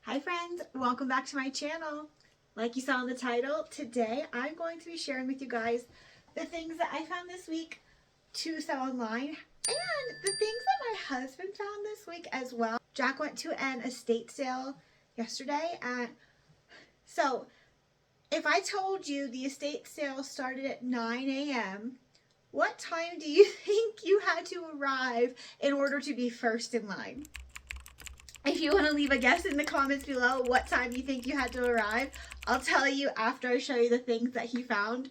Hi friends, welcome back to my channel. Like you saw in the title, today I'm going to be sharing with you guys the things that I found this week to sell online and the things that my husband found this week as well. Jack went to an estate sale yesterday, and so if I told you the estate sale started at 9 a.m., what time do you think you had to arrive in order to be first in line? If you want to leave a guess in the comments below what time you think you had to arrive, I'll tell you after I show you the things that he found.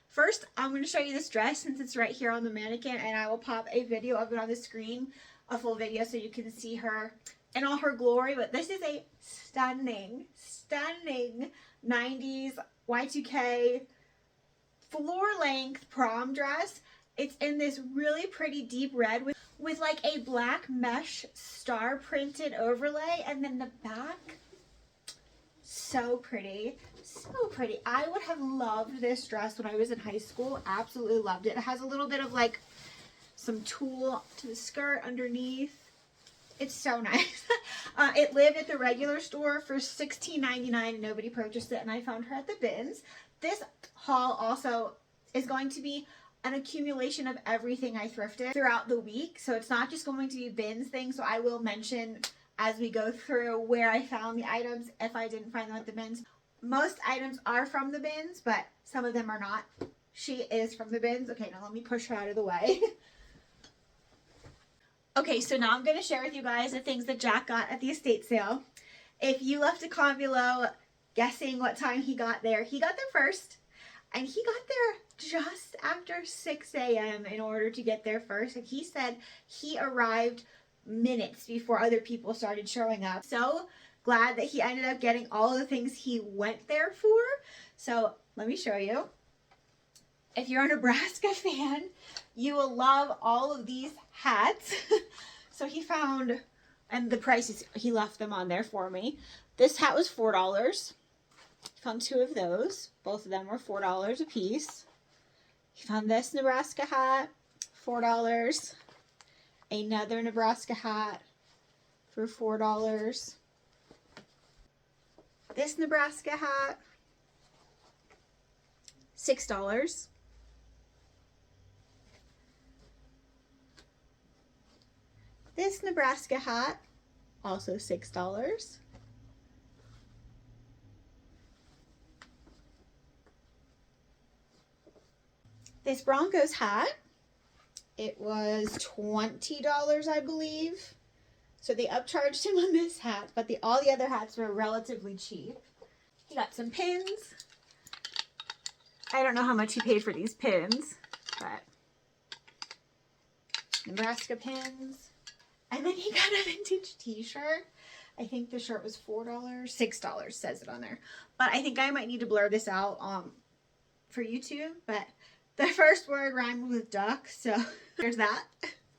First, I'm going to show you this dress since it's right here on the mannequin, and I will pop a video of it on the screen, a full video, so you can see her in all her glory. But this is a stunning 90s Y2K floor-length prom dress. It's in this really pretty deep red with like a black mesh star printed overlay, and then the back, so pretty, so pretty. I would have loved this dress when I was in high school. Absolutely loved it. It has a little bit of like some tulle to the skirt underneath. It's so nice. It lived at the regular store for $16.99 and nobody purchased it, and I found her at the bins. This haul also is going to be an accumulation of everything I thrifted throughout the week. So it's not just going to be bins things. So I will mention as we go through where I found the items if I didn't find them at the bins. Most items are from the bins, but some of them are not. She is from the bins. Okay, now let me push her out of the way. Okay, so now I'm going to share with you guys the things that Jack got at the estate sale. If you left a comment below guessing what time he got there first. And he got there just after 6 a.m. in order to get there first. And he said he arrived minutes before other people started showing up. So glad that he ended up getting all of the things he went there for. So let me show you. If you're a Nebraska fan, you will love all of these hats. So he found, and the prices, he left them on there for me. This hat was $4. Found two of those. Both of them were $4 a piece. He found this Nebraska hat, $4. Another Nebraska hat for $4. This Nebraska hat, $6. This Nebraska hat, also $6. This Broncos hat, it was $20, I believe. So they upcharged him on this hat, but all the other hats were relatively cheap. He got some pins. I don't know how much he paid for these pins, but Nebraska pins. And then he got a vintage t-shirt. I think the shirt was $4, $6 says it on there. But I think I might need to blur this out for YouTube, but the first word rhymed with duck, so there's that.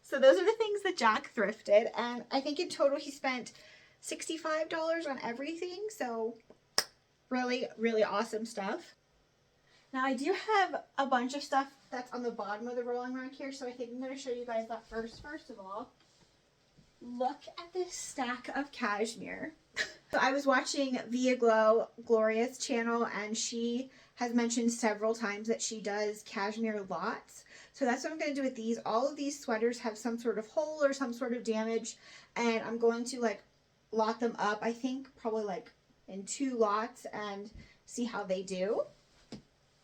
So those are the things that Jack thrifted, and I think in total he spent $65 on everything, so really, really awesome stuff. Now I do have a bunch of stuff that's on the bottom of the rolling rack here, so I think I'm going to show you guys that first. First of all, look at this stack of cashmere. So I was watching Via Gloria's channel, and she has mentioned several times that she does cashmere lots. So that's what I'm going to do with these. All of these sweaters have some sort of hole or some sort of damage, and I'm going to like lot them up, I think probably like in 2 lots, and see how they do.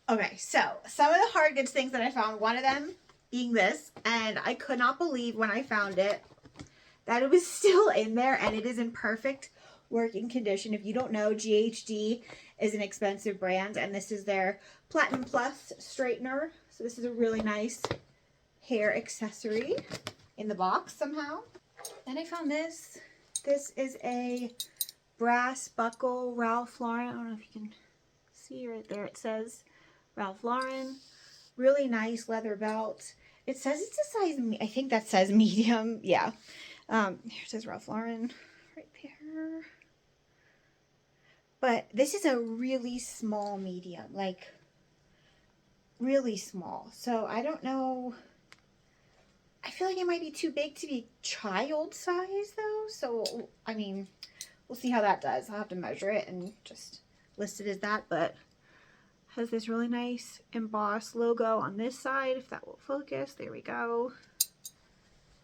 Okay, so some of the hard goods things that I found, one of them being this, and I could not believe when I found it that it was still in there, and it is in perfect working condition. If you don't know, GHD is an expensive brand, and this is their Platinum Plus straightener. So this is a really nice hair accessory in the box somehow. Then I found this. This is a brass buckle Ralph Lauren. I don't know if you can see right there. It says Ralph Lauren. Really nice leather belt. It says it's a size, I think that says medium. Yeah. Here it says Ralph Lauren right there. But this is a really small medium, like really small. So I don't know. I feel like it might be too big to be child size though. So, I mean, we'll see how that does. I'll have to measure it and just list it as that, but has this really nice embossed logo on this side, if that will focus. There we go.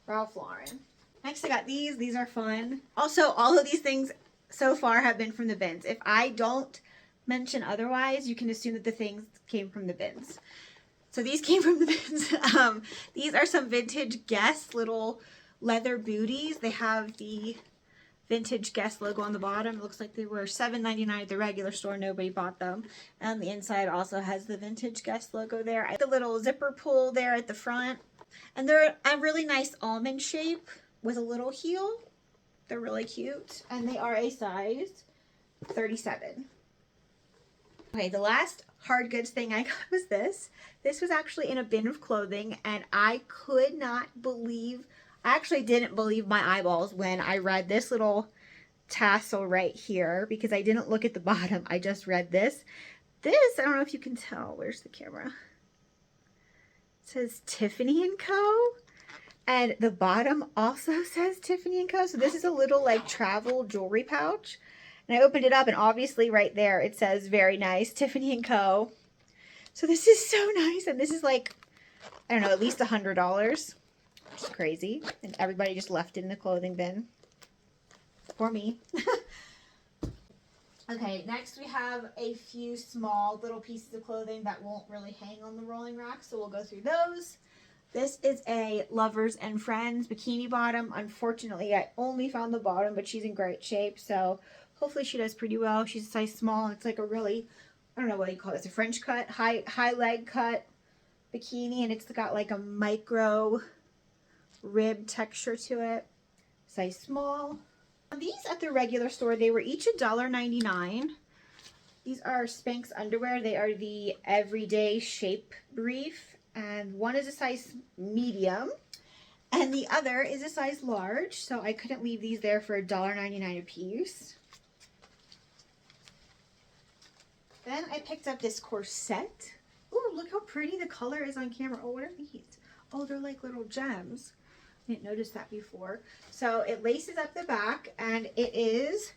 Ralph Lauren. Next I got these. These are fun. Also, all of these things so far have been from the bins. If I don't mention otherwise, you can assume that the things came from the bins. So these came from the bins. These are some vintage Guess little leather booties. They have the vintage Guess logo on the bottom. It looks like they were $7.99 at the regular store. Nobody bought them. And the inside also has the vintage Guess logo there. The little zipper pull there at the front. And they're a really nice almond shape with a little heel. They're really cute. And they are a size 37. Okay, the last hard goods thing I got was this. This was actually in a bin of clothing, and I could not believe, I actually didn't believe my eyeballs when I read this little tassel right here, because I didn't look at the bottom. I just read this. This, I don't know if you can tell. Where's the camera? It says Tiffany & Co. And the bottom also says Tiffany & Co. So this is a little like travel jewelry pouch. And I opened it up, and obviously right there it says very nice Tiffany & Co. So this is so nice, and this is like, I don't know, at least $100, which is crazy. And everybody just left it in the clothing bin. For me. Okay, next we have a few small little pieces of clothing that won't really hang on the rolling rack, so we'll go through those. This is a Lovers and Friends bikini bottom. Unfortunately, I only found the bottom, but she's in great shape, so hopefully she does pretty well. She's a size small, and it's like a really, I don't know what you call it. It's a French cut, high leg cut bikini, and it's got like a micro rib texture to it. Size small. These at the regular store, they were each $1.99. These are Spanx underwear. They are the Everyday Shape Brief, and one is a size medium, and the other is a size large, so I couldn't leave these there for $1.99 a piece. Then I picked up this corset. Oh, look how pretty the color is on camera. Oh, what are these? Oh, they're like little gems. I didn't notice that before. So it laces up the back, and it is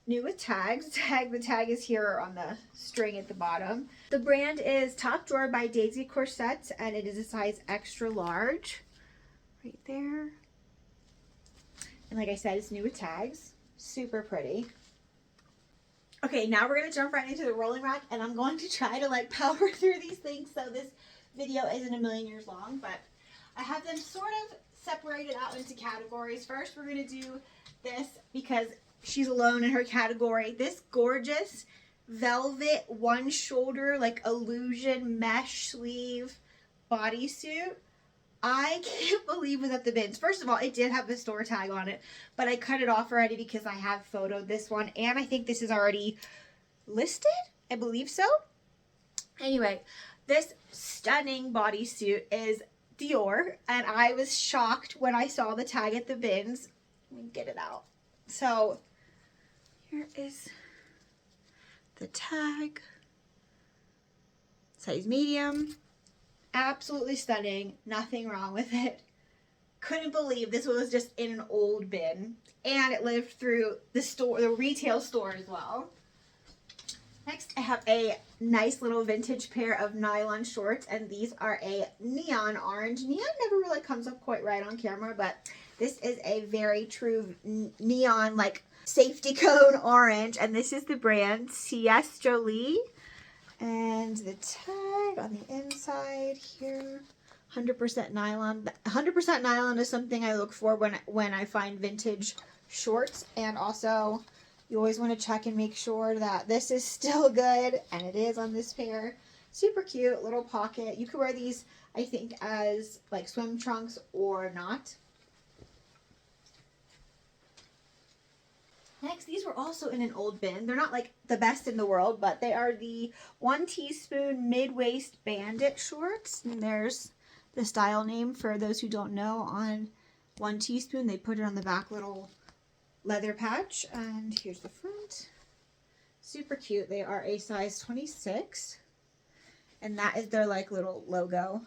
new with tags. The tag is here on the string at the bottom. The brand is Top Drawer by Daisy Corsets, and it is a size extra large. Right there. And like I said, it's new with tags. Super pretty. Okay, now we're going to jump right into the rolling rack, and I'm going to try to like power through these things so this video isn't a million years long, but I have them sort of separated out into categories. First, we're going to do this because she's alone in her category. This gorgeous velvet one shoulder like illusion mesh sleeve bodysuit. I can't believe it was at the bins. First of all, it did have the store tag on it, but I cut it off already because I have photoed this one, and I think this is already listed. I believe so. Anyway, this stunning bodysuit is Dior, and I was shocked when I saw the tag at the bins. Let me get it out. So here is the tag. Size medium. Absolutely stunning. Nothing wrong with it. Couldn't believe this was just in an old bin, and it lived through the store, the retail store as well. Next, I have a nice little vintage pair of nylon shorts, and these are a neon orange. Neon never really comes up quite right on camera, but this is a very true neon, like safety cone orange, and this is the brand C.S. Jolie. And the tag on the inside here, 100% nylon. 100% nylon is something I look for when I find vintage shorts, and also you always want to check and make sure that this is still good, and it is on this pair. Super cute little pocket. You could wear these, I think, as like swim trunks or not. Next, these were also in an old bin. They're not like the best in the world, but they are the 1 teaspoon mid-waist bandit shorts. And there's the style name for those who don't know on 1 teaspoon. They put it on the back little leather patch. And here's the front. Super cute. They are a size 26. And that is their like little logo.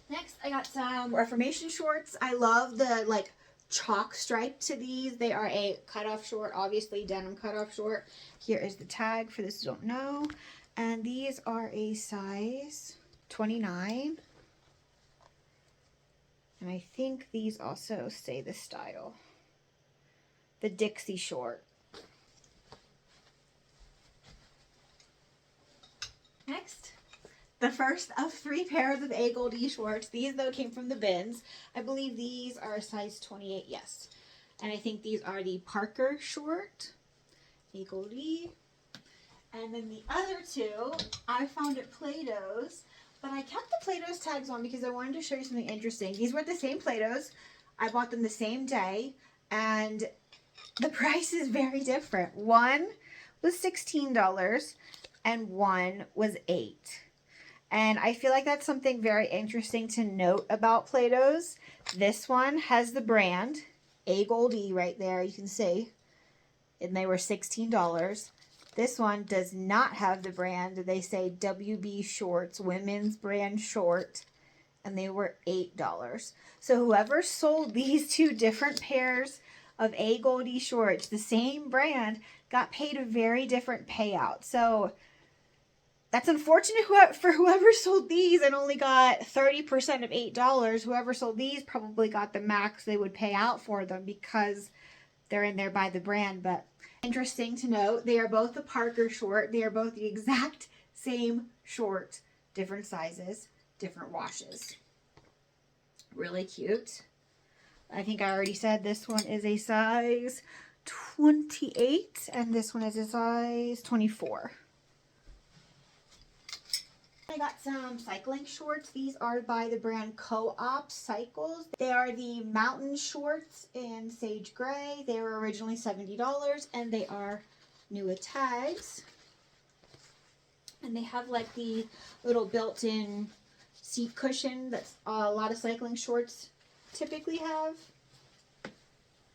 Next, I got some Reformation shorts. I love the like chalk stripe to these. They are a cutoff short, obviously denim cutoff short. Here is the tag for those who don't know. And these are a size 29. And I think these also say the style. The Dixie short. Next, the first of 3 pairs of A Goldie shorts. These though came from the bins. I believe these are a size 28, yes. And I think these are the Parker short, A Goldie. And then the other 2, I found at Plato's, but I kept the Plato's tags on because I wanted to show you something interesting. These were the same Plato's. I bought them the same day, and the price is very different. One was $16 and one was $8. And I feel like that's something very interesting to note about Plato's. This one has the brand, A Goldie right there, you can see. And they were $16. This one does not have the brand. They say WB Shorts, women's brand short, and they were $8. So whoever sold these 2 different pairs of A Goldie shorts, the same brand, got paid a very different payout. So that's unfortunate for whoever sold these and only got 30% of $8. Whoever sold these probably got the max they would pay out for them because they're in there by the brand. But interesting to note, they are both the Parker short. They are both the exact same short, different sizes, different washes. Really cute. I think I already said this one is a size 28 and this one is a size 24. I got some cycling shorts. These are by the brand Co-op Cycles. They are the mountain shorts in sage gray. They were originally $70 and they are new with tags. And they have like the little built-in seat cushion that a lot of cycling shorts typically have.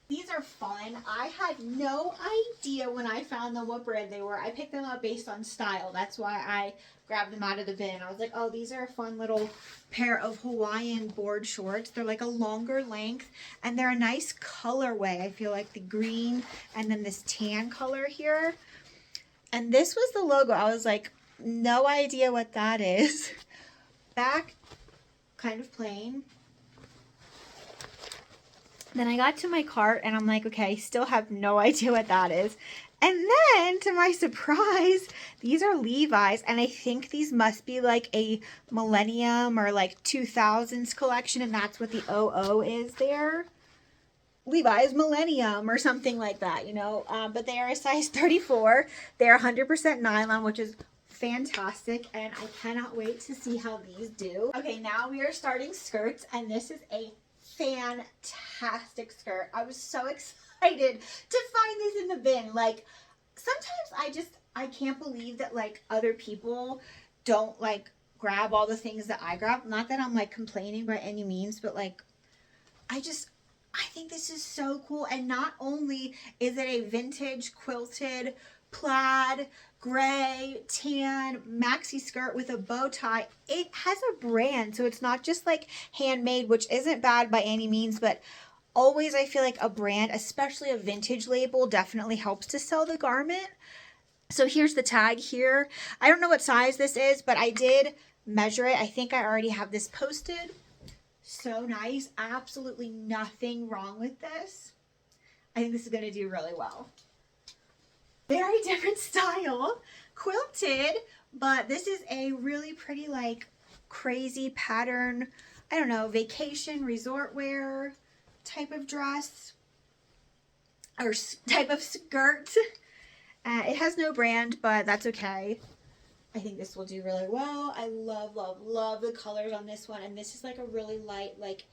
These are fun. I had no idea when I found them what brand they were. I picked them up based on style. That's why I grabbed them out of the bin. I was like, oh, these are a fun little pair of Hawaiian board shorts. They're like a longer length and they're a nice colorway. I feel like the green and then this tan color here. And this was the logo. I was like, no idea what that is. Back, kind of plain. Then I got to my cart and I'm like, okay, still have no idea what that is. And then, to my surprise, these are Levi's, and I think these must be like a Millennium or like 2000s collection, and that's what the OO is there. Levi's Millennium or something like that, you know. But they are a size 34. They're 100% nylon, which is fantastic, and I cannot wait to see how these do. Okay, now we are starting skirts, and this is a fantastic skirt. I was so excited to find this in the bin. Like, sometimes I can't believe that like other people don't like grab all the things that I grab. Not that I'm like complaining by any means, but like I think this is so cool. And not only is it a vintage quilted plaid gray tan maxi skirt with a bow tie, it has a brand, so it's not just like handmade, which isn't bad by any means, but always I feel like a brand, especially a vintage label, definitely helps to sell the garment. So here's the tag here. I don't know what size this is, but I did measure it. I think I already have this posted. So nice. Absolutely nothing wrong with this. I think this is going to do really well. Very different style, quilted, but this is a really pretty like crazy pattern, I don't know, vacation resort wear type of dress or type of skirt. It has no brand, but that's okay. I think this will do really well. I love, love, love the colors on this one, and this is like a really light, like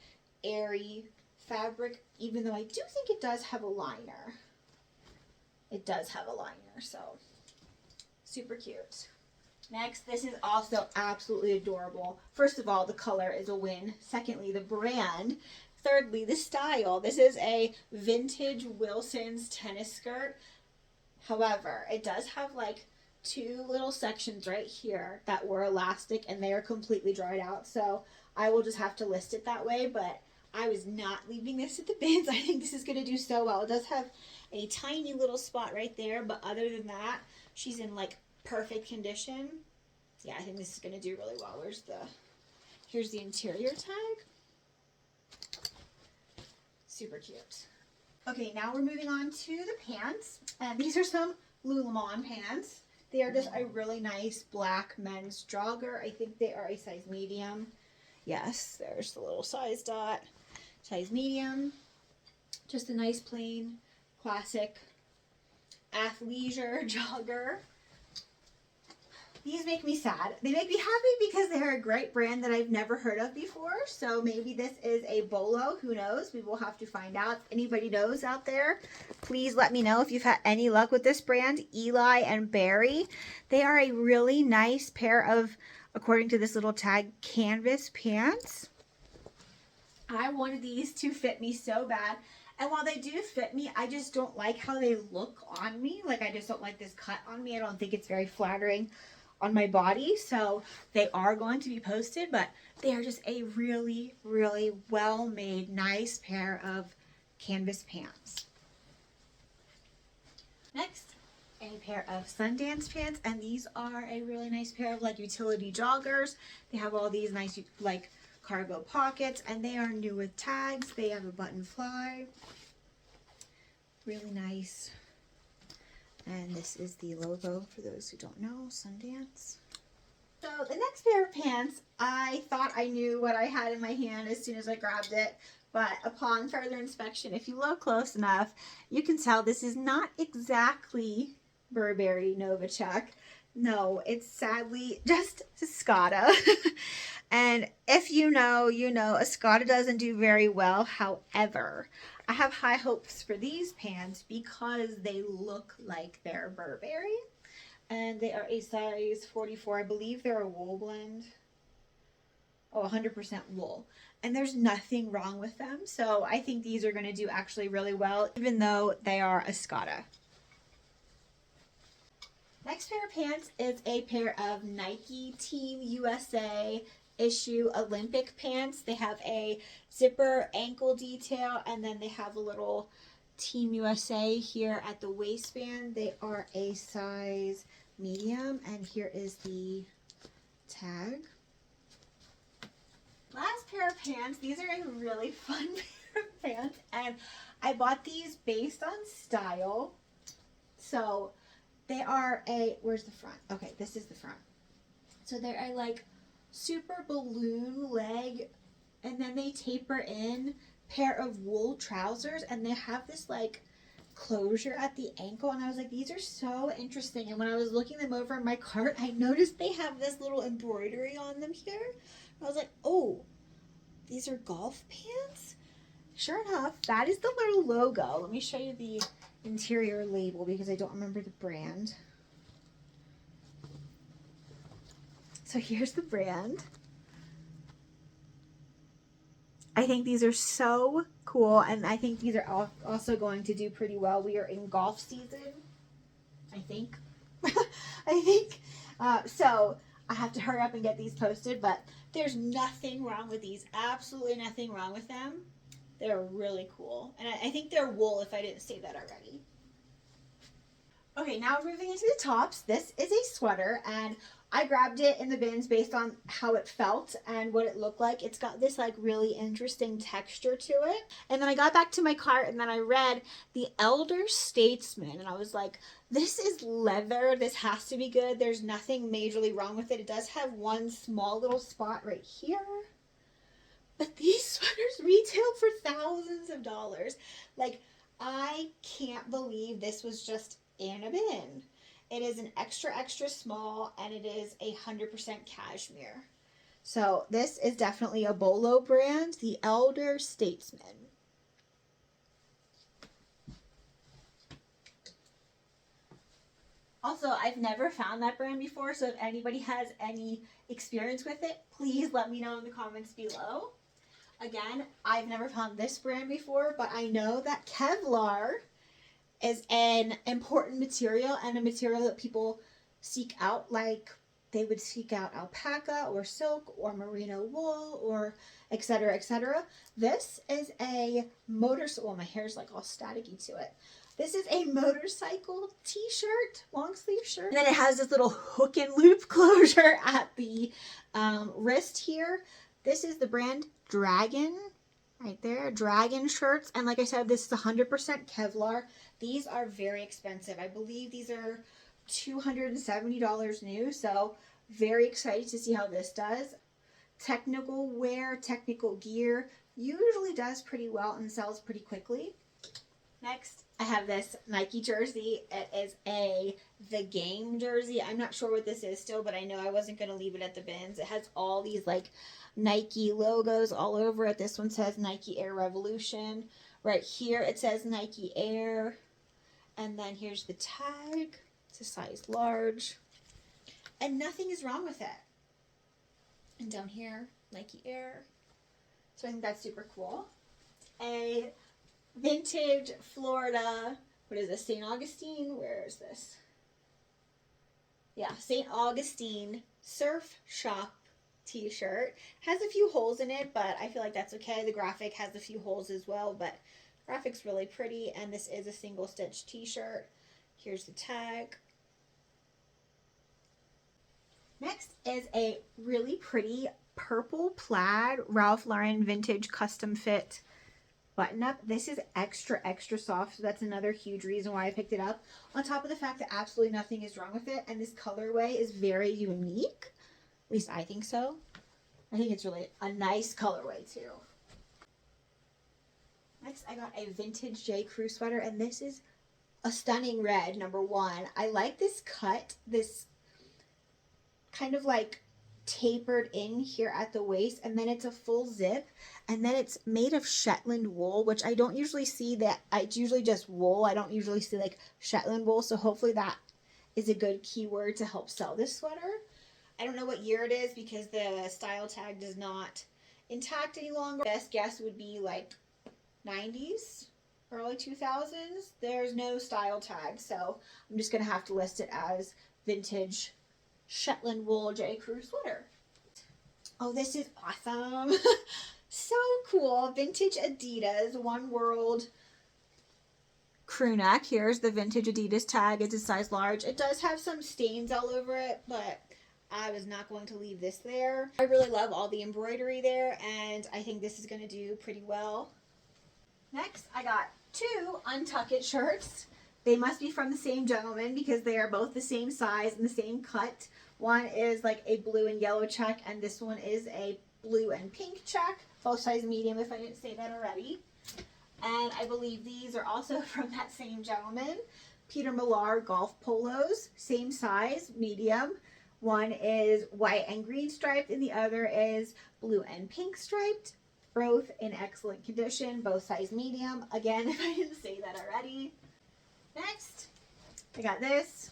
airy fabric, even though I do think it does have a liner. It does have a liner, so super cute. Next, this is also absolutely adorable. First of all, the color is a win. Secondly, the brand. Thirdly, the style. This is a vintage Wilson's tennis skirt. However, it does have like 2 little sections right here that were elastic and they are completely dried out. So I will just have to list it that way, but I was not leaving this at the bins. I think this is going to do so well. It does have a tiny little spot right there, but other than that, she's in like perfect condition. Yeah, I think this is going to do really well. Here's the interior tag. Super cute. Okay, now we're moving on to the pants. And these are some Lululemon pants. They are just a really nice black men's jogger. I think they are a size medium. Yes, there's the little size dot. Size medium. Just a nice plain classic athleisure jogger. These make me sad. They make me happy because they're a great brand that I've never heard of before. So maybe this is a bolo. Who knows? We will have to find out. If anybody knows out there, please let me know if you've had any luck with this brand. Eli and Barry. They are a really nice pair of, according to this little tag, canvas pants. I wanted these to fit me so bad. And while they do fit me, I just don't like how they look on me. Like, I just don't like this cut on me. I don't think it's very flattering on my body. So they are going to be posted, but they are just a really, really well-made, nice pair of canvas pants. Next, a pair of Sundance pants. And these are a really nice pair of like utility joggers. They have all these nice like cargo pockets, and they are new with tags. They have a button fly. Really nice. And this is the logo for those who don't know, Sundance. So the next pair of pants, I thought I knew what I had in my hand as soon as I grabbed it, but upon further inspection, if you look close enough, you can tell this is not exactly Burberry Novacek. No, it's sadly just Escada. And if you know, you know, Escada doesn't do very well. However, I have high hopes for these pants because they look like they're Burberry. And they are a size 44. I believe they're a wool blend. Oh, 100% wool. And there's nothing wrong with them. So I think these are going to do actually really well, even though they are Escada. Next pair of pants is a pair of Nike Team USA issue Olympic pants. They have a zipper ankle detail, and then they have a little Team USA here at the waistband. They are a size medium, and here is the tag. Last pair of pants. These are a really fun pair of pants, and I bought these based on style. So they are a, where's the front? Okay, this is the front. So they're a like super balloon leg, and then they taper in pair of wool trousers, and they have this like closure at the ankle, and I was like, these are so interesting. And when I was looking them over in my cart, I noticed they have this little embroidery on them here. I was like, oh, these are golf pants? Sure enough, that is the little logo. Let me show you the interior label because I don't remember the brand. So here's the brand. I think these are so cool, and I think these are also going to do pretty well. We are in golf season, I think. I think. So I have to hurry up and get these posted, but there's nothing wrong with these. Absolutely nothing wrong with them. They're really cool. And I think they're wool if I didn't say that already. Okay, now moving into the tops. This is a sweater, and I grabbed it in the bins based on how it felt and what it looked like. It's got this like really interesting texture to it. And then I got back to my cart, and then I read The Elder Statesman, and I was like, this is leather. This has to be good. There's nothing majorly wrong with it. It does have one small little spot right here. But these sweaters retail for thousands of dollars. Like, I can't believe this was just in a bin. It is an extra, extra small, and it is 100% cashmere. So this is definitely a Bolo brand, the Elder Statesman. Also, I've never found that brand before, so if anybody has any experience with it, please let me know in the comments below. Again, I've never found this brand before, but I know that Kevlar is an important material and a material that people seek out. Like, they would seek out alpaca or silk or merino wool or etc. etc. This is a well, my hair's like all staticky to it. This is a motorcycle t-shirt, long sleeve shirt. And then it has this little hook and loop closure at the wrist here. This is the brand Dragon, right there, Dragon shirts. And like I said, this is 100% Kevlar. These are very expensive. I believe these are $270 new. So very excited to see how this does. Technical wear, technical gear usually does pretty well and sells pretty quickly. Next, I have this Nike jersey. It is The Game jersey. I'm not sure what this is still, but I know I wasn't going to leave it at the bins. It has all these like Nike logos all over it. This one says Nike Air Revolution. Right here it says Nike Air. And then here's the tag. It's a size large. And nothing is wrong with it. And down here, Nike Air. So I think that's super cool. A vintage Florida, what is this, St. Augustine? Where is this? Yeah, St. Augustine surf shop t-shirt. Has a few holes in it, but I feel like that's okay. The graphic has a few holes as well, but graphic's really pretty, and this is a single stitch t-shirt. Here's the tag. Next is a really pretty purple plaid Ralph Lauren vintage custom fit button up. This is extra, extra soft, so that's another huge reason why I picked it up. On top of the fact that absolutely nothing is wrong with it, and this colorway is very unique. At least I think so. I think it's really a nice colorway too. Next, I got a vintage J. Crew sweater, and this is a stunning red, number one. I like this cut, this kind of like tapered in here at the waist, and then it's a full zip, and then it's made of Shetland wool, which I don't usually see that. It's usually just wool. I don't usually see like Shetland wool, so hopefully that is a good keyword to help sell this sweater. I don't know what year it is because the style tag does not intact any longer. Best guess would be like 90s, early 2000s. There's no style tag, so I'm just gonna have to list it as vintage Shetland wool J. Crew sweater. Oh, this is awesome. So cool. Vintage Adidas One World crew neck. Here's the vintage Adidas tag. It's a size large. It does have some stains all over it, but I was not going to leave this there. I really love all the embroidery there, and I think this is going to do pretty well. Next, I got two Untuck It shirts. They must be from the same gentleman because they are both the same size and the same cut. One is like a blue and yellow check, and this one is a blue and pink check. Both size medium, if I didn't say that already. And I believe these are also from that same gentleman. Peter Millar golf polos, same size, medium. One is white and green striped, and the other is blue and pink striped. Both in excellent condition, both size medium. Again, if I didn't say that already. Next, I got this.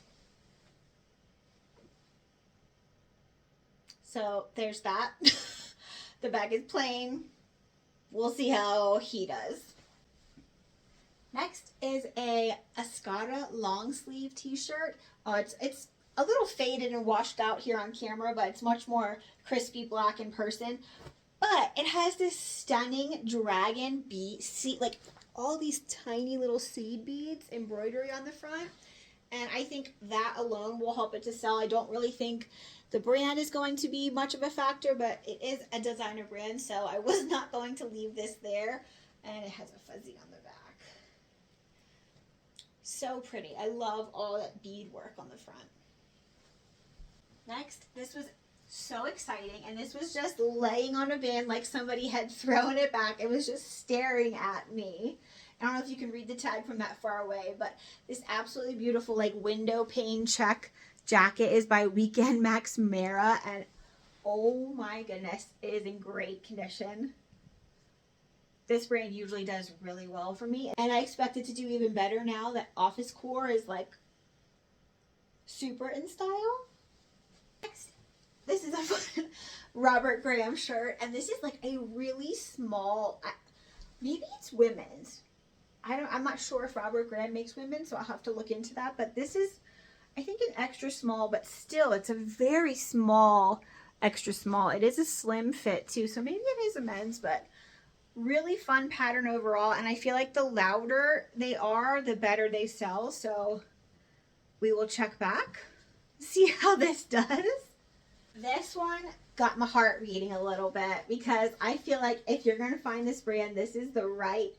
So there's that. The bag is plain. We'll see how he does. Next is a Escada long sleeve t-shirt. It's a little faded and washed out here on camera, but it's much more crispy black in person. But it has this stunning dragon bead, like all these tiny little seed beads embroidery on the front. And I think that alone will help it to sell. I don't really think the brand is going to be much of a factor, but it is a designer brand, so I was not going to leave this there. And it has a fuzzy on the back. So pretty. I love all that bead work on the front. Next, this was so exciting, and this was just laying on a bin like somebody had thrown it back. It was just staring at me. I don't know if you can read the tag from that far away, but this absolutely beautiful like window pane check jacket is by Weekend Max Mara, and oh my goodness, it is in great condition. This brand usually does really well for me, and I expect it to do even better now that Office Core is like super in style. Next, this is a Robert Graham shirt, and this is like a really small, maybe it's women's. I'm not sure if Robert Graham makes women, so I'll have to look into that, but this is I think an extra small, but still it's a very small extra small. It is a slim fit too, so maybe it is a men's, but really fun pattern overall. And I feel like the louder they are, the better they sell. So we will check back, see how this does. This one got my heart beating a little bit because I feel like if you're going to find this brand, this is the right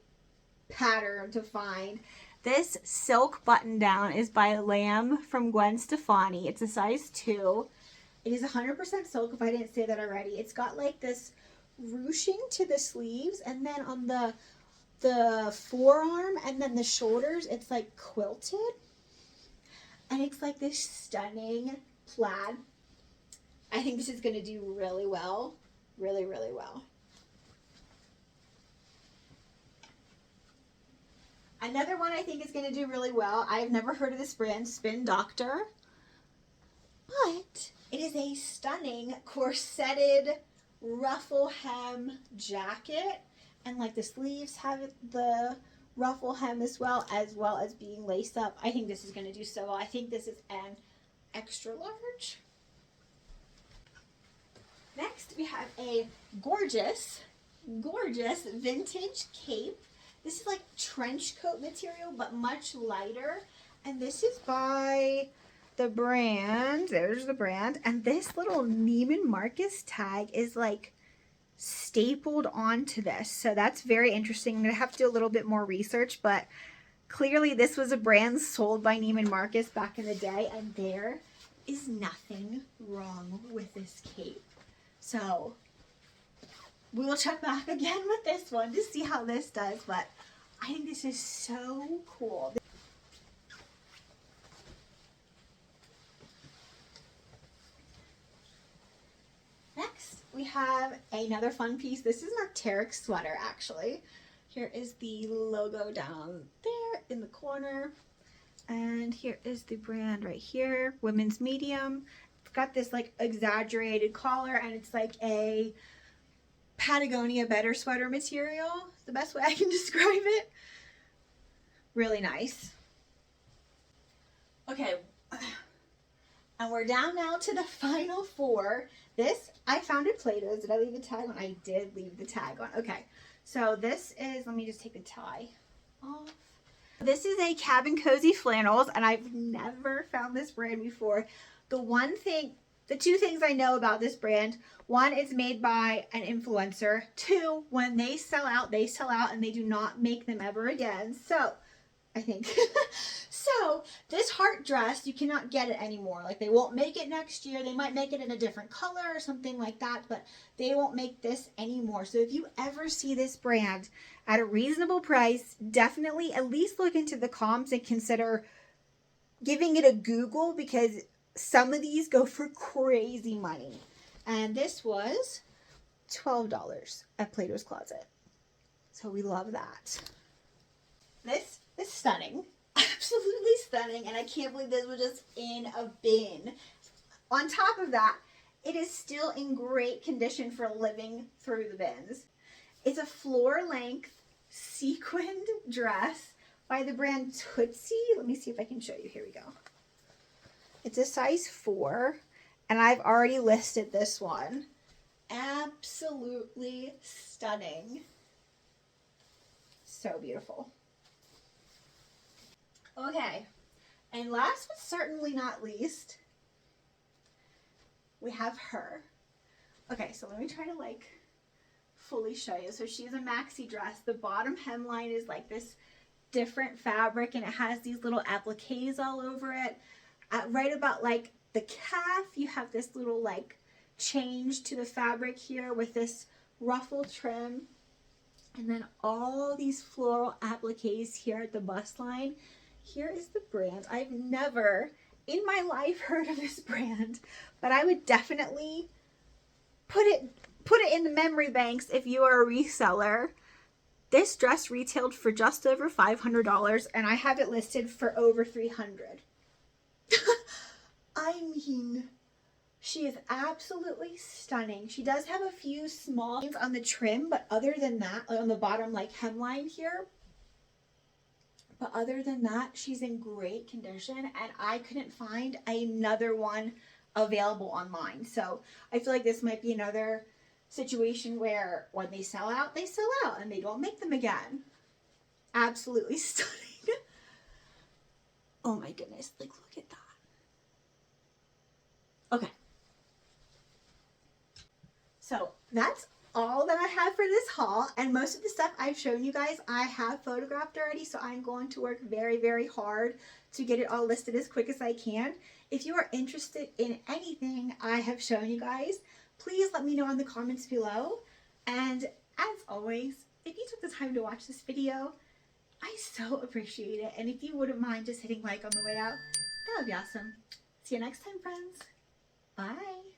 pattern to find. This silk button down is by Lamb from Gwen Stefani. It's a size 2. It is 100% silk, if I didn't say that already. It's got like this ruching to the sleeves, and then on the forearm and then the shoulders, it's like quilted. And it's like this stunning plaid. I think this is going to do really well. Really, really well. Another one I think is going to do really well. I've never heard of this brand, Spin Doctor. But it is a stunning corseted ruffle hem jacket. And like the sleeves have the ruffle hem as well as being laced up. I think this is going to do so well. I think this is an extra large. Next, we have a gorgeous vintage cape. This is like trench coat material, but much lighter. And this is by the brand, there's the brand. And this little Neiman Marcus tag is like stapled onto this. So that's very interesting. I'm going to have to do a little bit more research, but clearly this was a brand sold by Neiman Marcus back in the day. And there is nothing wrong with this cape. So we will check back again with this one to see how this does, but I think this is so cool. Next, we have another fun piece. This is an Arc'teryx sweater, actually. Here is the logo down there in the corner. And here is the brand right here, women's medium. It's got this like exaggerated collar, and it's like a Patagonia better sweater material. The best way I can describe it. Really nice. Okay, and we're down now to the final 4. This I found at Plato's. Did I leave the tag on? I did leave the tag on. Okay, so this is, let me just take the tie off. This is a Cabin Cozy Flannels, and I've never found this brand before. The two things I know about this brand: one, it's made by an influencer. 2, when they sell out, and they do not make them ever again. So, I think. So, this heart dress, you cannot get it anymore. Like, they won't make it next year. They might make it in a different color or something like that, but they won't make this anymore. So, if you ever see this brand at a reasonable price, definitely at least look into the comps and consider giving it a Google, because some of these go for crazy money. And this was $12 at Plato's Closet. So we love that. This is stunning. Absolutely stunning. And I can't believe this was just in a bin. On top of that, it is still in great condition for living through the bins. It's a floor length sequined dress by the brand Tootsie. Let me see if I can show you. Here we go. It's a size 4, and I've already listed this one. Absolutely stunning. So beautiful. Okay, and last but certainly not least, we have her. Okay, so let me try to like fully show you. So she's a maxi dress. The bottom hemline is like this different fabric, and it has these little appliques all over it. Right about like the calf, you have this little like change to the fabric here with this ruffle trim, and then all these floral appliques here at the bust line. Here is the brand. I've never in my life heard of this brand, but I would definitely put it in the memory banks if you are a reseller. This dress retailed for just over $500, and I have it listed for over $300. I mean, she is absolutely stunning. She does have a few small things on the trim, but other than that, on the bottom like hemline here, But other than that, she's in great condition, and I couldn't find another one available online. So I feel like this might be another situation where when they sell out, and they don't make them again. Absolutely stunning. Oh my goodness, like look at that. Okay. So that's all that I have for this haul, and most of the stuff I've shown you guys I have photographed already, so I'm going to work very hard to get it all listed as quick as I can. If you are interested in anything I have shown you guys, please let me know in the comments below. And as always, if you took the time to watch this video, I so appreciate it, and if you wouldn't mind just hitting like on the way out, that would be awesome. See you next time, friends. Bye.